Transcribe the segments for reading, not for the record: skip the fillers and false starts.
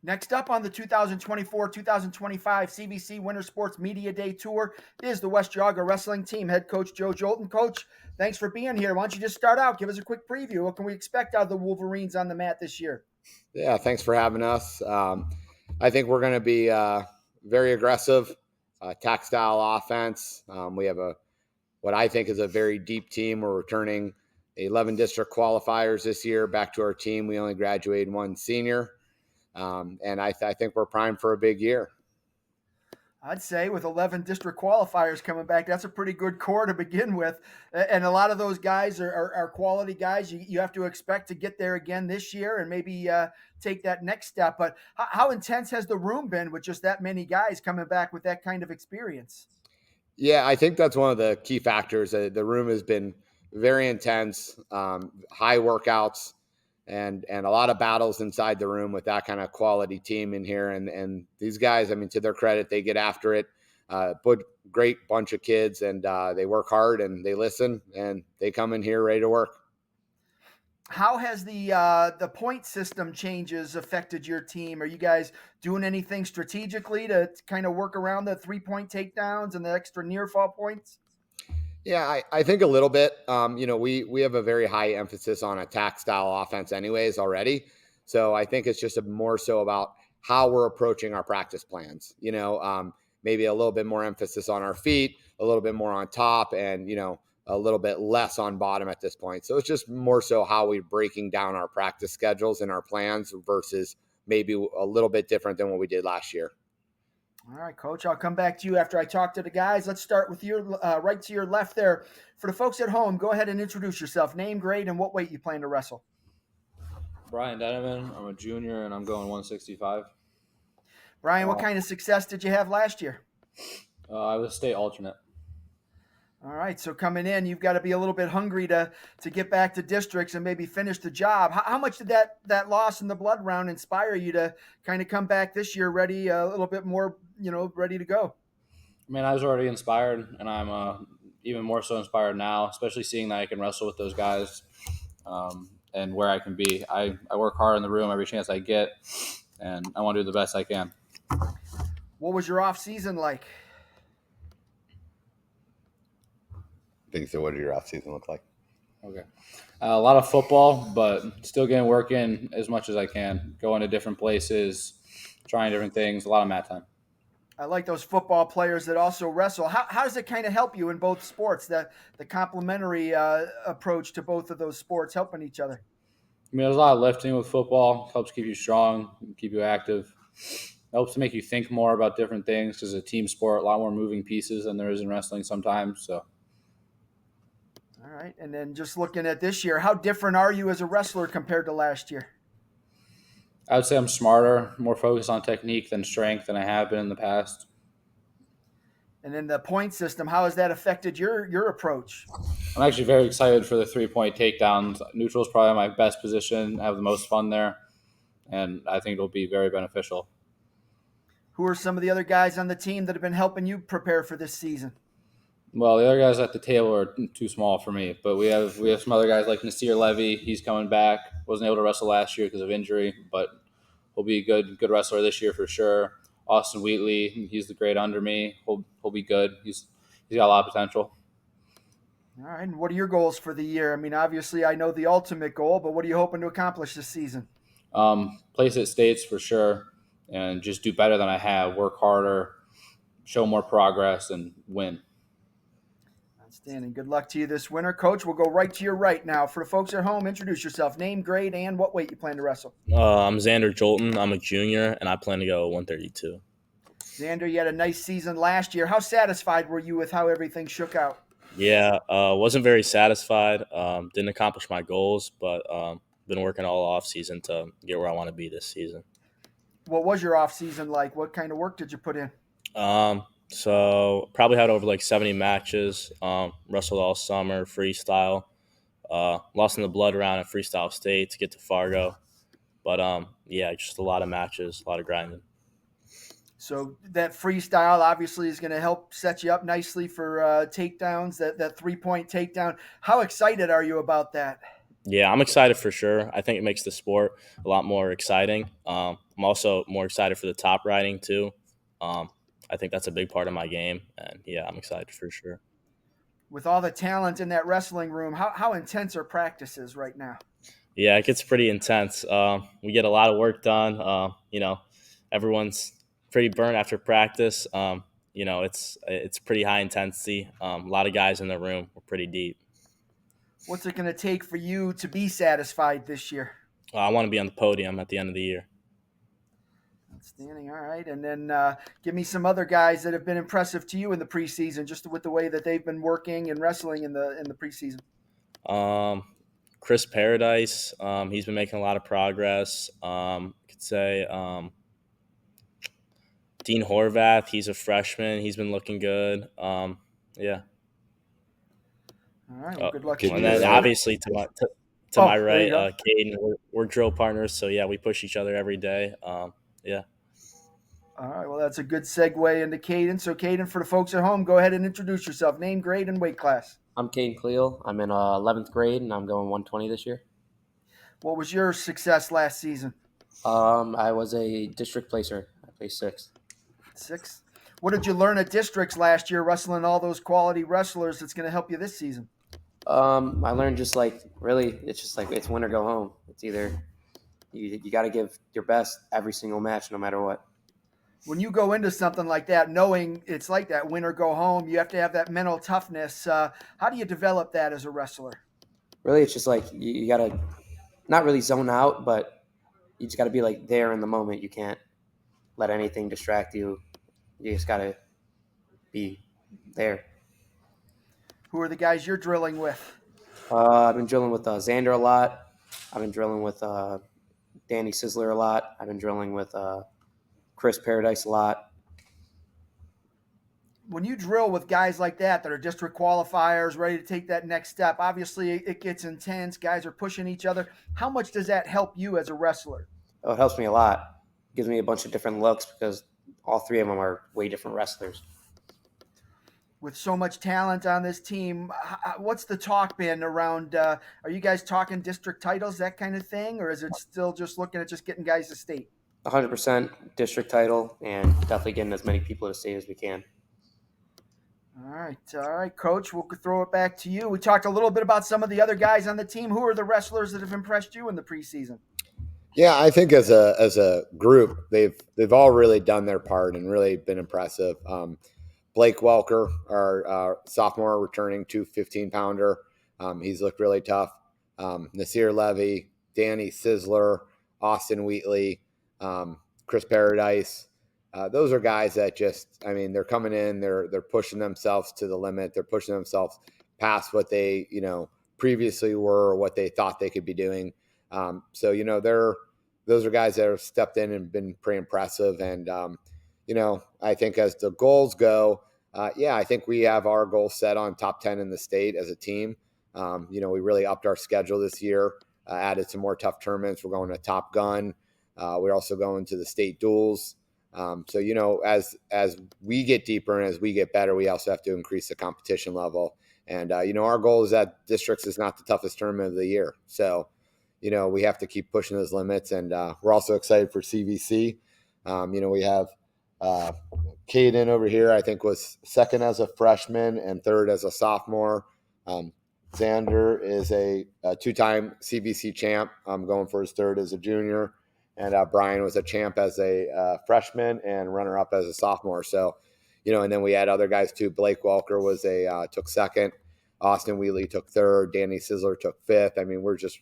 Next up on the 2024-2025 CVC Winter Sports Media Day Tour is the West Geauga Wrestling Team. Head coach Joe Jolton. Coach, thanks for being here. Why don't you just start out? Give us a quick preview. What can we expect out of the Wolverines on the mat this year? Yeah, thanks for having us. I think we're going to be very aggressive, attack style offense. We have what I think is a very deep team. We're returning 11 district qualifiers this year back to our team. We only graduated one senior, and I think we're primed for a big year. I'd say with 11 district qualifiers coming back, that's a pretty good core to begin with. And a lot of those guys are quality guys. You have to expect to get there again this year and maybe take that next step. But how intense has the room been with just that many guys coming back with that kind of experience? Yeah, I think that's one of the key factors. The room has been very intense, high workouts, and a lot of battles inside the room with that kind of quality team in here. And these guys, I mean, to their credit, they get after it. But great bunch of kids, and they work hard and they listen and they come in here ready to work. How has the point system changes affected your team? Are you guys doing anything strategically to kind of work around the 3-point takedowns and the extra near fall points? Yeah, I think a little bit. We have a very high emphasis on attack style offense anyways already. So I think it's just more so about how we're approaching our practice plans. Maybe a little bit more emphasis on our feet, a little bit more on top, and, a little bit less on bottom at this point. So it's just more so how we're breaking down our practice schedules and our plans versus maybe a little bit different than what we did last year. All right, Coach, I'll come back to you after I talk to the guys. Let's start with your right to your left there. For the folks at home, go ahead and introduce yourself. Name, grade, and what weight you plan to wrestle. Brian Denneman. I'm a junior, and I'm going 165. Brian, what kind of success did you have last year? I was state alternate. All right, so coming in, you've got to be a little bit hungry to get back to districts and maybe finish the job. How much did that loss in the blood round inspire you to kind of come back this year ready, a little bit more, ready to go? I mean, I was already inspired, and I'm even more so inspired now, especially seeing that I can wrestle with those guys and where I can be. I work hard in the room every chance I get, and I want to do the best I can. What was your off season like? I think so. What did your off season look like? Okay. A lot of football, but still getting work in as much as I can. Going to different places, trying different things, a lot of mat time. I like those football players that also wrestle. How does it kind of help you in both sports, the complementary approach to both of those sports helping each other? I mean, there's a lot of lifting with football. It helps keep you strong, keep you active. It helps to make you think more about different things because it's a team sport, a lot more moving pieces than there is in wrestling sometimes. So. All right. And then just looking at this year, how different are you as a wrestler compared to last year? I would say I'm smarter, more focused on technique than strength than I have been in the past. And then the point system, how has that affected your approach? I'm actually very excited for the 3-point takedowns. Neutral is probably my best position. I have the most fun there, and I think it'll be very beneficial. Who are some of the other guys on the team that have been helping you prepare for this season? Well, the other guys at the table are too small for me, but we have some other guys like Nasir Levy. He's coming back. Wasn't able to wrestle last year because of injury, but he'll be a good wrestler this year for sure. Austin Wheatley, he's the grade under me. He'll be good. He's got a lot of potential. All right. And what are your goals for the year? I mean, obviously, I know the ultimate goal, but what are you hoping to accomplish this season? Place at states for sure, and just do better than I have. Work harder, show more progress, and win. Outstanding. Good luck to you this winter. Coach, we'll go right to your right now. For the folks at home, introduce yourself. Name, grade, and what weight you plan to wrestle. I'm Xander Jolton. I'm a junior, and I plan to go 132. Xander, you had a nice season last year. How satisfied were you with how everything shook out? Yeah, wasn't very satisfied. Didn't accomplish my goals, but been working all off season to get where I want to be this season. What was your off season like? What kind of work did you put in? So probably had over like 70 matches. Wrestled all summer, freestyle. Lost in the blood round at Freestyle State to get to Fargo. But yeah, just a lot of matches, a lot of grinding. So that freestyle obviously is going to help set you up nicely for takedowns, that 3-point takedown. How excited are you about that? Yeah, I'm excited for sure. I think it makes the sport a lot more exciting. I'm also more excited for the top riding too. Um, I think that's a big part of my game, and yeah, I'm excited for sure. With all the talent in that wrestling room, how intense are practices right now? Yeah, it gets pretty intense. We get a lot of work done. Everyone's pretty burnt after practice. It's pretty high intensity. A lot of guys in the room. We're pretty deep. What's it going to take for you to be satisfied this year? I want to be on the podium at the end of the year. Outstanding. All right. And then give me some other guys that have been impressive to you in the preseason, just with the way that they've been working and wrestling in the preseason. Um, Chris Paradise, he's been making a lot of progress. I could say Dean Horvath, he's a freshman. He's been looking good. Yeah. All right. Well, good luck to Good you And to then this hear. year. obviously to my Oh, there you right, go. Caden, we're drill partners. So yeah, we push each other every day. Yeah. All right. Well, that's a good segue into Caden. So, Caden, for the folks at home, go ahead and introduce yourself. Name, grade, and weight class. I'm Caden Cleel. I'm in 11th grade and I'm going 120 this year. What was your success last season? I was a district placer. I placed sixth. Sixth. What did you learn at districts last year, wrestling all those quality wrestlers that's going to help you this season? I learned just like really, it's just like it's win or go home. It's either you got to give your best every single match, no matter what. When you go into something like that, knowing it's like that, win or go home, you have to have that mental toughness. How do you develop that as a wrestler? Really, it's just like you got to not really zone out, but you just got to be like there in the moment. You can't let anything distract you. You just got to be there. Who are the guys you're drilling with? I've been drilling with Xander a lot. I've been drilling with Danny Sizzler a lot. I've been drilling with Chris Paradise a lot. When you drill with guys like that are district qualifiers, ready to take that next step, obviously it gets intense. Guys are pushing each other. How much does that help you as a wrestler? Oh, it helps me a lot. It gives me a bunch of different looks because all three of them are way different wrestlers. With so much talent on this team, what's the talk been around? Are you guys talking district titles, that kind of thing, or is it still just looking at just getting guys to state? 100% district title and definitely getting as many people to state as we can. All right, Coach. We'll throw it back to you. We talked a little bit about some of the other guys on the team. Who are the wrestlers that have impressed you in the preseason? Yeah, I think as a group, they've all really done their part and really been impressive. Blake Welker, our sophomore returning 215-pounder, he's looked really tough. Nasir Levy, Danny Sizzler, Austin Wheatley, Chris Paradise. Those are guys that they're coming in, they're pushing themselves to the limit. They're pushing themselves past what they, previously were or what they thought they could be doing. Those are guys that have stepped in and been pretty impressive. And, I think as the goals go, I think we have our goal set on top 10 in the state as a team. We really upped our schedule this year, added some more tough tournaments. We're going to Top Gun. We're also going to the state duels. As we get deeper and as we get better, we also have to increase the competition level. And, our goal is that districts is not the toughest tournament of the year. So, we have to keep pushing those limits. And we're also excited for CVC. We have Caden over here, I think, was second as a freshman and third as a sophomore. Xander is a two-time CVC champ, going for his third as a junior. And Brian was a champ as a freshman and runner-up as a sophomore. So, and then we had other guys too. Blake Welker was took second. Austin Wheatley took third. Danny Sizzler took fifth. I mean, we're just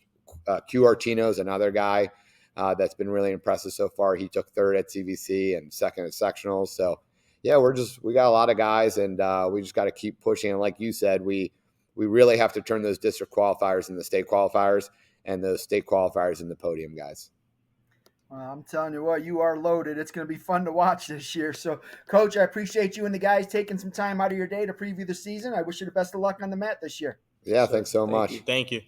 Q Artino's another guy that's been really impressive so far. He took third at CVC and second at sectionals. So, yeah, we got a lot of guys, and we just got to keep pushing. And like you said, we really have to turn those district qualifiers into state qualifiers, and those state qualifiers into podium guys. I'm telling you what, you are loaded. It's going to be fun to watch this year. So, Coach, I appreciate you and the guys taking some time out of your day to preview the season. I wish you the best of luck on the mat this year. Yeah, thanks so much. Thank you.